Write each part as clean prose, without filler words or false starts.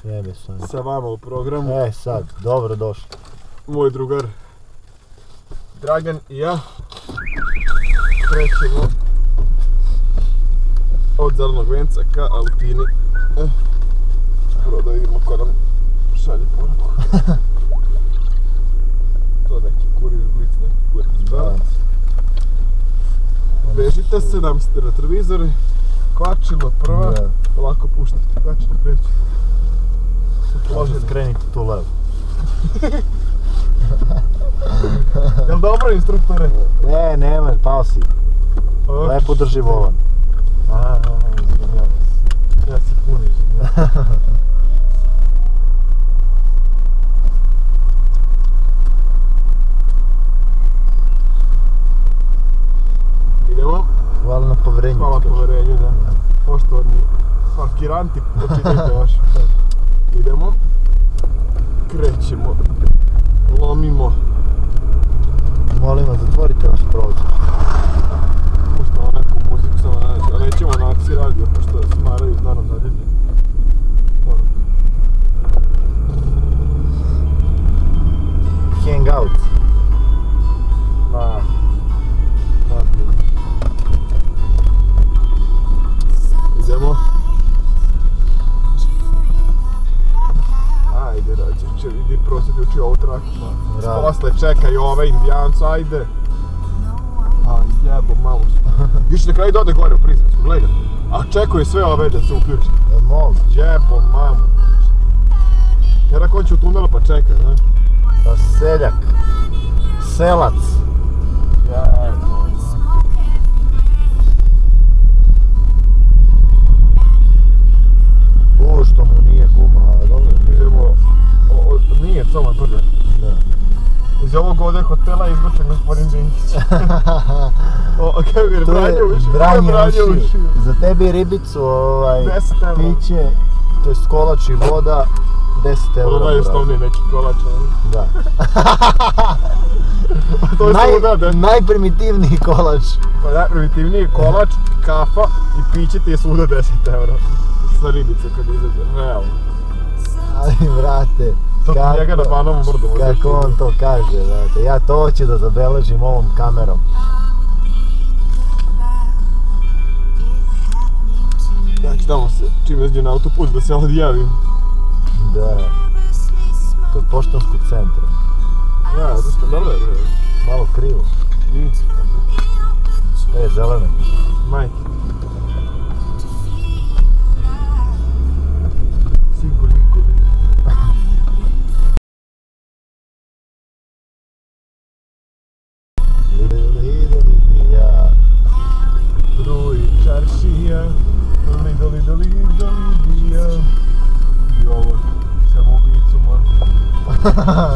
Jebe Sonja. Sa vama u programu. Sad, dobro došli. Moj drugar Dragan i ja krećemo od Zelenog venca ka Altini. Prvo da vidimo ko nam šalje poruku. To neki kurir blic, neki kurir spavac. Vežite se, namestite na televizori. Kvačilo prva, polako puštate, kvačilo kreće. Skrenite tu levo. Jel dobro, instruktore? Nemoj, pao si. Lepo drži volan. Izvinjavam se. Ja se puno izvinjavam. Idemo. Hvala na poverenju. Hvala na poverenju, da. Poštovani parkiranti, počinite vašu. Idemo. Krećemo. Lomimo. Molim vas, zatvorite vaš prozor. Puštamo neku muziku, samo a nećemo na akciji radio, pošto smaraju iz naravno zadnje. Hangout. Idemo. Ajde, rađe, idi prvo se uči ovu traku. Posle čekaj ove indijancu, ajde. Jebo, malo su. Više na kraju dode gore u prizemsku, gledaj. A čekaju sve ove da se uključi. Mogu. Jebo, mamu. Jer ako on će u tunela pa čekaj, znaš. Pa seljak. Selac. Jebo. Što mu nije guma, ali dobro. Idemo, nije Coma prve. Da. Iz ovog ovdje hotela izbačen gospodin Dinkić. Kako je, branje ušiju. Za tebi i ribicu, piće, to jest kolač i voda, 10 eura. Ovo najosnovniji neki kolač, da. Najprimitivniji kolač. Najprimitivniji kolač, kafa i piće ti je svuda 10 eura. Sa ribice kad izađe, realno. Ali vrate, to njega na Banovom brdu. Kako on to kaže, vrate, ja to hoću da zabeležim ovom kamerom. Ja ću tamo se, čim izađe na autoput, da se odjavim. Da, kod poštanskog centra. Da, zašto, dobro je bre. Malo krivo. Nisi. Zelene. Majke.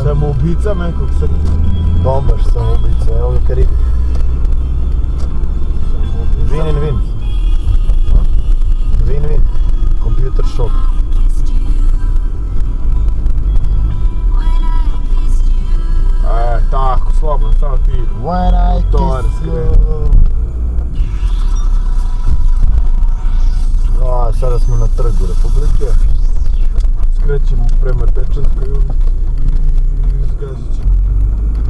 Samoubica mekog srca. Bombaš samoubica, evo ga Karibi. Win-win. Win-win. Computer shop. Tako, slobodno, samo ti. When I kiss you. Sada smo na Trgu Republike. Skrećemo prema Dečanskoj ulici i zgazit ćemo.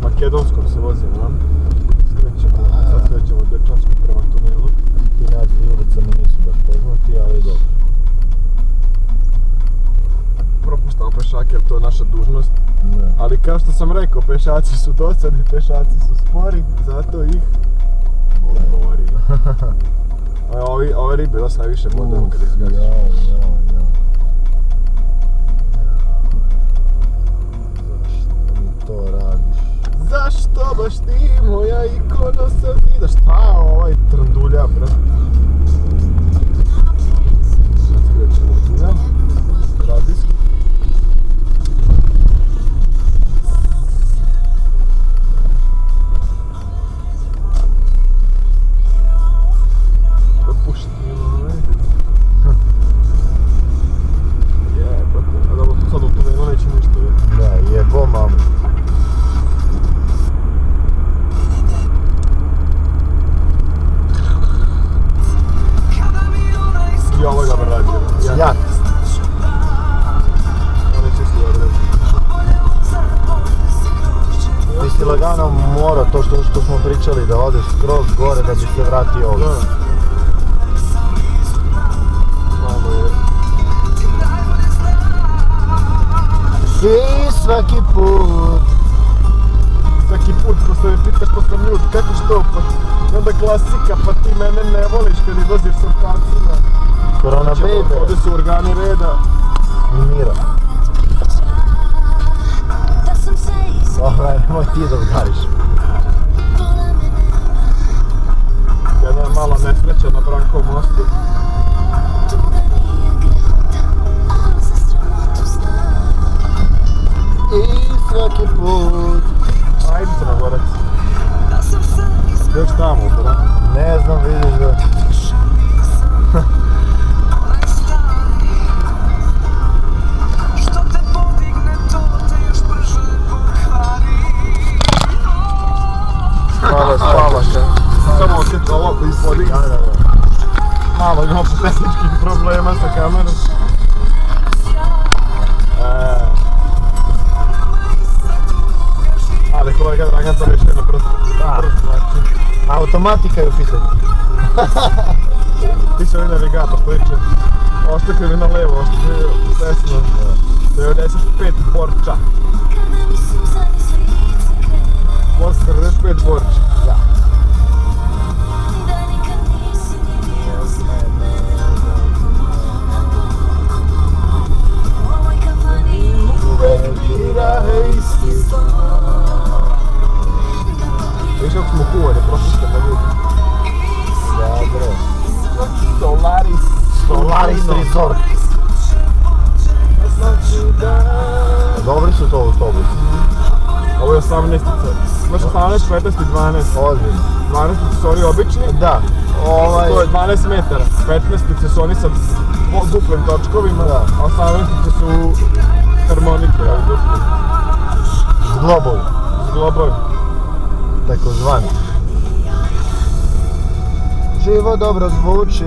Makedonskom se vozimo, a? Sad skrećemo od Dečanskog prema tunelu. Ti nazivi ulica mi nisu baš poznati, ali dobro. Propuštamo pešake jer to je naša dužnost. Ali kao što sam rekao, pešaci su dosadni, pešaci su spori, zato ih bori. Ove ribe dosta najviše bodemo kad izgaziš. Zašto mi to radiš? Zašto baš ti moja ikona se zida? Šta ovaj trndulja, brat? Sad skrećemo u tunel. Radijski. lagano mora, to što smo pričali, da ode skroz gore da bi se vratio ovdje. I svaki put posle me pitaš pa sam ljud, kako što, pa onda klasika, pa ti mene ne voliš kad izlaziš sa ortacima. Korona baby. Ovdje su organi reda. I mira. Nemoj ti da udariš. Jedna mala nesreća na Brankovom mostu. I svaki put. Ajde se na gorac. Još tamo, bra. Ne znam, vidiš da... Spavaš, samo osjeti ovako ispodi. Malo imamo tehničkih problema sa kamerom. Ali kolega Dragan to reče na brzo način. Automatika je u pitanju. Ti će ovaj navigator priče. Oštekli na levo, oštekli desno. 95 borča. Borč 45 borča. Da. Viš kako smo kuvali, prošli da ljudi. Dobro. Solaris Resort. Dobri su to autobusi. Ovo je 18-ica. Imaš 18, 15 i 12. Ozbiljno. 12-ice su ovi obični. Da. To je 12 metara. 15-ice su oni sa duplim točkovima, Da. a 18-ice su harmonike. S globovi. S globovi. Tako zvani. Živo dobro zvuči.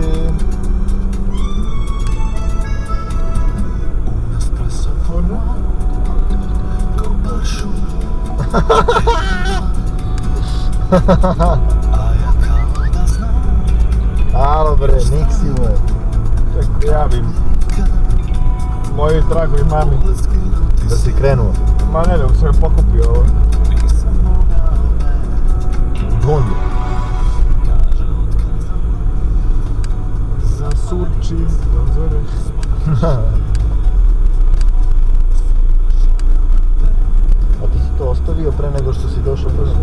Alo bre, Nixi bre. Čekaj, javim mojoj dragoj mami. Da si krenuo. Ma ne, nego sam je pokupio ovo. Bundu. Zasurči, dozoreš. A ti si to ostavio pre nego što si došao do sve?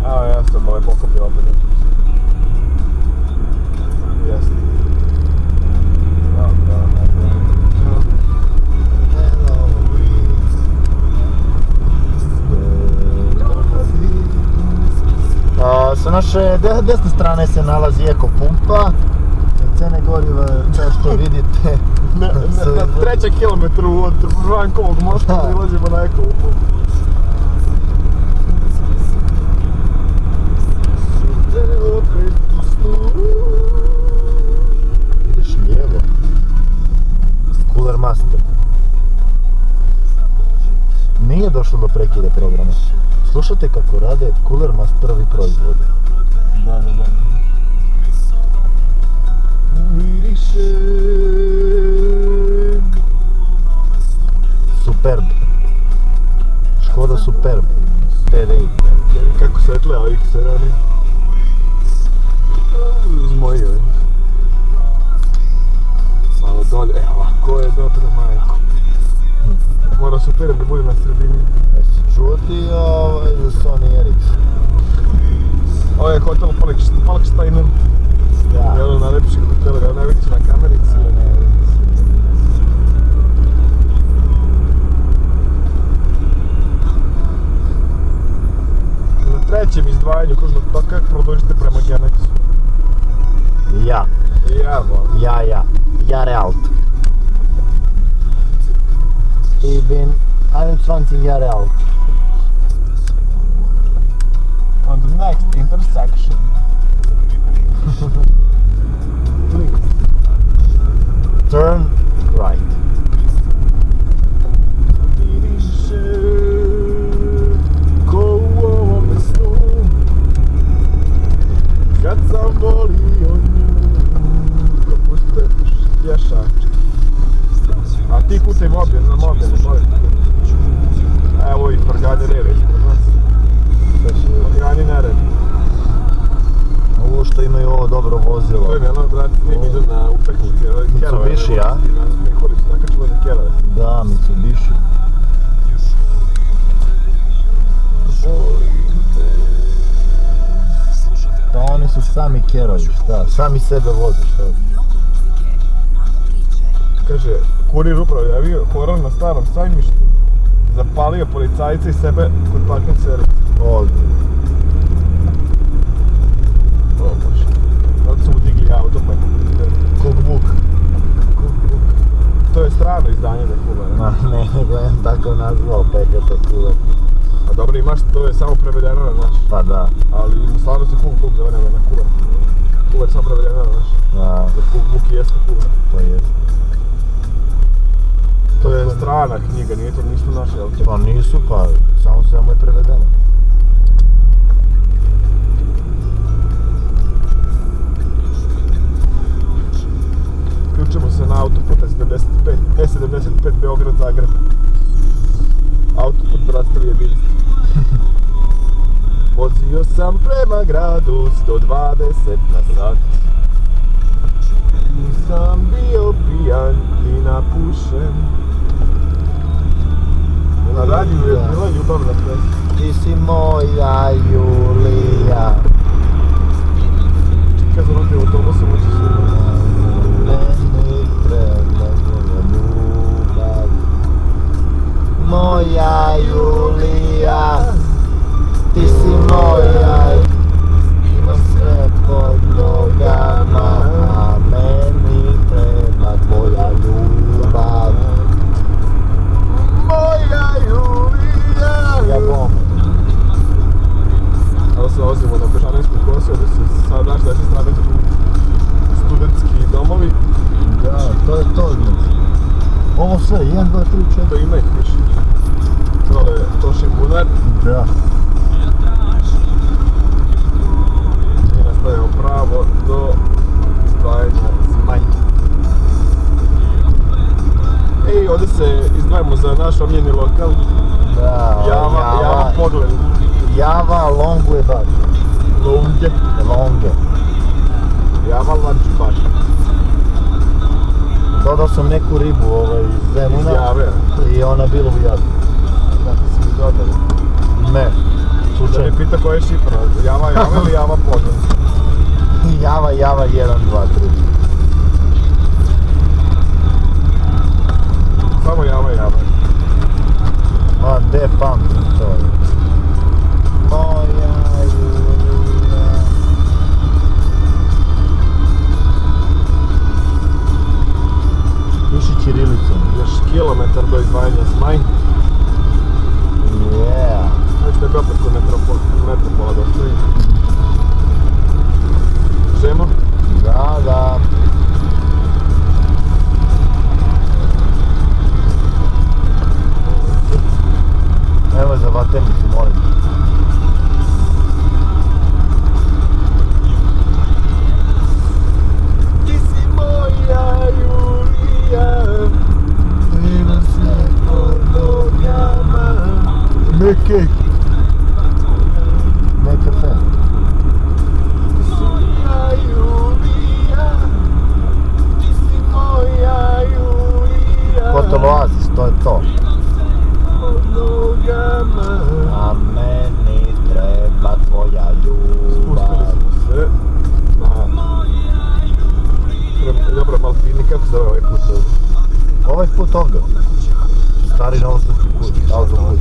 Evo ja sam ovaj pokupio opet. Jeste. Sa naše desne strane se nalazi eko pumpa. Cene goriva, kao što vidite. Na 3. kilometru od Brankovog mosta prilazimo na eko pumpu. Ideš lijevo. Cooler Master. Nije došlo do prekida programa. Slušajte kako rade Cooler Masterovi proizvodi. Da. Superb. Škoda Superb. TDI. Kako svetle ovih se radi. Uz moji ovi. Malo dolje, ovako je dobro, majko. Mora Superb da bude na sredini. Jesi čuo ti za Sony Ericsson? Ovo je hotel Falksteiner. Da. Jedan od najlepših hotela, ne vidiš na kamerici. Na 3. izdvajanju kružnog toka produžite prema Genexu. Ja. Jahre alt. Ich bin 21 Jahre alt. On the next intersection. Please. Turn right. vozilo. To je jedno, brate, s njim idu na utakmice. Mitsubishi, a? Prihodiš, nakačemo za Kerove. Da, Mitsubishi. Pa oni su sami kerovi, šta? Sami sebe voze, šta? Kaže, kurir upravo javio horor na starom sajmištu. Zapalio policajca i sebe kod parking servisa. Ovdje. O bože. Zato su mu digli auto pa je pokupio. Kog Vuk. To je strano izdanje da Kubar. Ma ne, nego je tako nazvao PKP Kubar. A dobro imaš, to je samo prevedeno na naš. Pa da. Ali stvarno se Kuk zove nego na Kubar. Kubar je samo prevedeno na naš. Da, Za Kuk i jeste Kubar. to je. To je strana knjiga, nije to nisu naše, jel? Pa nisu, pa samo je prevedeno. Ključemo se na autoput E75 Beograd-Zagreb. Autoput bratstva jedinstva. Vozio sam prema gradu 120 na sat. Nisam bio pijan i napušen. Na radiju je bila ljubavna pesma. Ti si moja Julija. Kad sam opio autobusom oči svima. Meni treba tvoja ljubav. Moja Julija. Ti si moja. Ima sve pod nogama. A meni treba tvoja ljubav. Moja Julija. Ja bom. Evo se nalazimo na Bežanijskoj kosi, ovdje se sada daš 10 strane tu studentski domovi. Da, to je to znači. Ovo sve, 1, 2, 3, 4. To ima ih više. To je Tošin bunar. Da. I nastavljamo pravo do izdvajanja Zmanj. Ej, ovdje se izdvajamo za naš omljeni lokal. Da, Java Pogled. Java Longue Bar. Longe. Java Lunch Bar. Dodao sam neku ribu iz Zemuna. Iz Jave, I ona bila u Javi. Kako si mi dodali? Ne, Da me slučajno. pita koja je šifra, Java ili Java Pogled? Java 1, 2, 3. Samo Java. Ma, de pamtim to je. Moja Julija. Piši ćirilicom. Još kilometar do izdvajanja Zmanj. Yeah. Znači da je opet kod metropola dostavi. Žemo? Da. Nemoj za vaternicu, molim. Ti si moja Julija. Ima sve pod nogama. Meke. Neka fe. Moja Julija. Ti si moja Julija. Hotel Oasis, to je to. Pod nogama. A meni treba tvoja ljubav. Spustili smo se na... Dobro, Malfini, kako se zove ovaj put ovdje? Ovaj put ovdje. Stari novosadski put, autoput.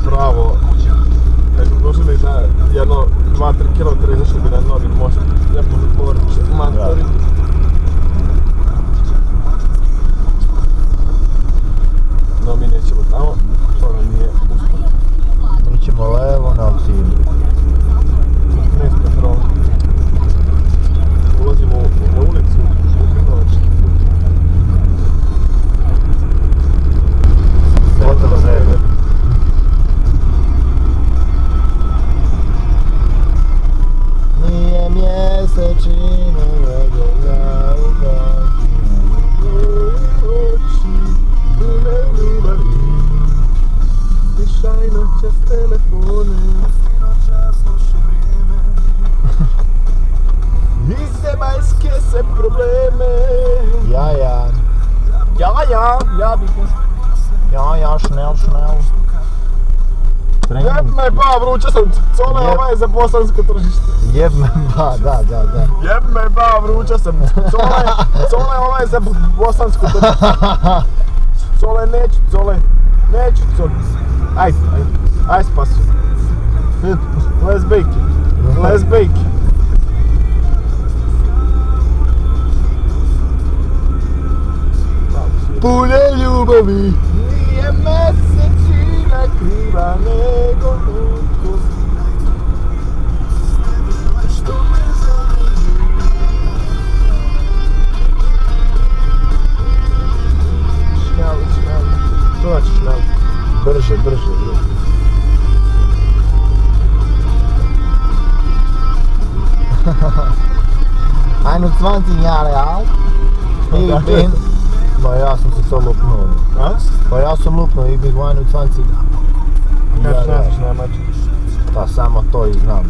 Bravo. Kad smo došli na jedno 2-3 km izašli bi na novi most. Lijepo zatvorče, matori. No mi nećemo tamo, to nam nije usput. Mi ćemo levo na Altinu. 15 petrol. Ulazimo na ulicu u Krinovački put. Hotel Zeber. Nije mjesečina, nego ja Šajno čas telefona. me ba, vruća sam, Cole, Jeb. ovaj je za bosansko tržište. Jebme ba, da. Jeb me ba, vruća sam, Cole, ovaj je za bosansko tržište. Cole, neću, Cole. Aj spasu. Lesbejke. Pune ljubavi. Nije mesečina kriva nego lutko. Što me zanima? Šnjavi. Što znači šnjavi? Brže. 21 Jahre alt. Ich bin... Ma ja sam se sad lupnuo. A? Pa ja sam lupnuo, ich bin 21 Kako Jahre znaš alt. Njemački? Pa samo to i znam.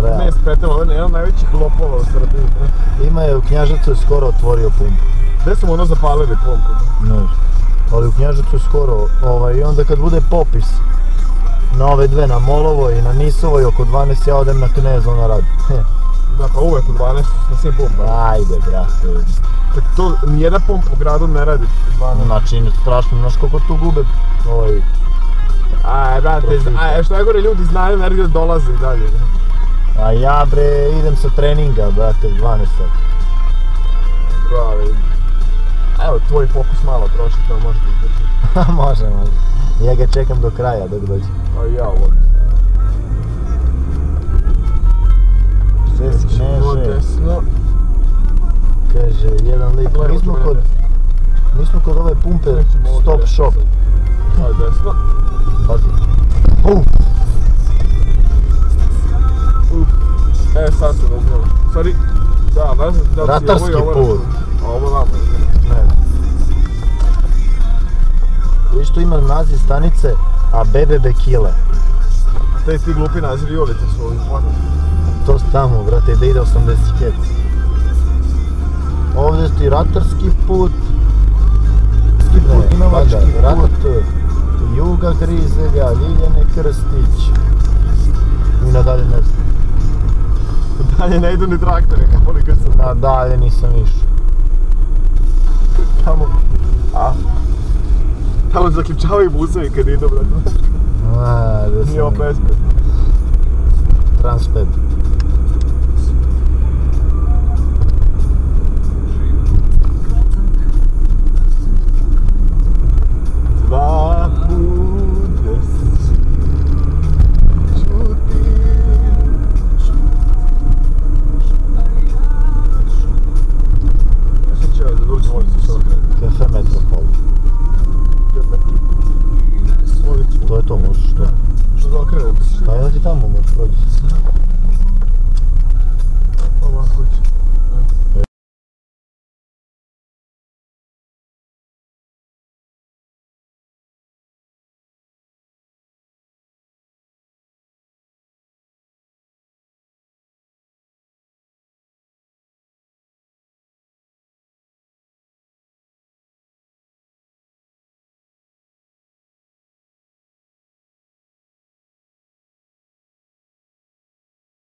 Real. Ne, spretamo, ovo je jedan od najvećih lopova u Srbiji. Ima je u Knjaževcu je skoro otvorio pumpu. Gdje smo ono zapalili pompu? Ne. Ali u Knjaževcu je skoro, i onda kad bude popis na ove dve, na Molovoj i na Nisovoj, oko 12 ja odem na Knez, ona radi. Da, pa uvek u 12 na svim pumpama. Ajde, brate. Tako to, nijedan pump u gradu ne radi u 12. Znači, strašno, znaš koliko tu gube, Aj, brate, Profita. što najgore ljudi znaju negdje dolaze i dalje. A ja bre, idem sa treninga, brate, u 12 sati. Bravo, evo, tvoj fokus malo troši, to možete izdržati. Može. Ja ga čekam do kraja dok dođe. A ja volim. Sves Kneže, Desno. kaže, jedan lik. Mi smo kod ove pumpe Stop Shop. Aj, desno. Pazi. Sad se razumijemo. Stvari, da, ne znam da li si Ratarski ovo i ovo put. razumijemo. A ovo vamo. Ne. Viš tu ima naziv stanice, a BBB Kile. Te ti glupi nazivi ulice su ovim planom. To su tamo, brate, da ide 80 kec. Ovdje ti ratarski put. Inovački put. Ratat, Juga Grizega, Ljiljane Krstić. I nadalje ne znam. Dalje ne idu ni traktore, kako li kad sam. Nadalje nisam išao. Tamo zaključavaju busevi kad idu, brate. Nije ovo bespredno. Transped. Dva bude čuti. Ja sam čeo da dođem ovdje se što okrenuti. Kafe Metropol. To je to, možeš to. Što da okrenuti? Stajati tamo, možeš prođi.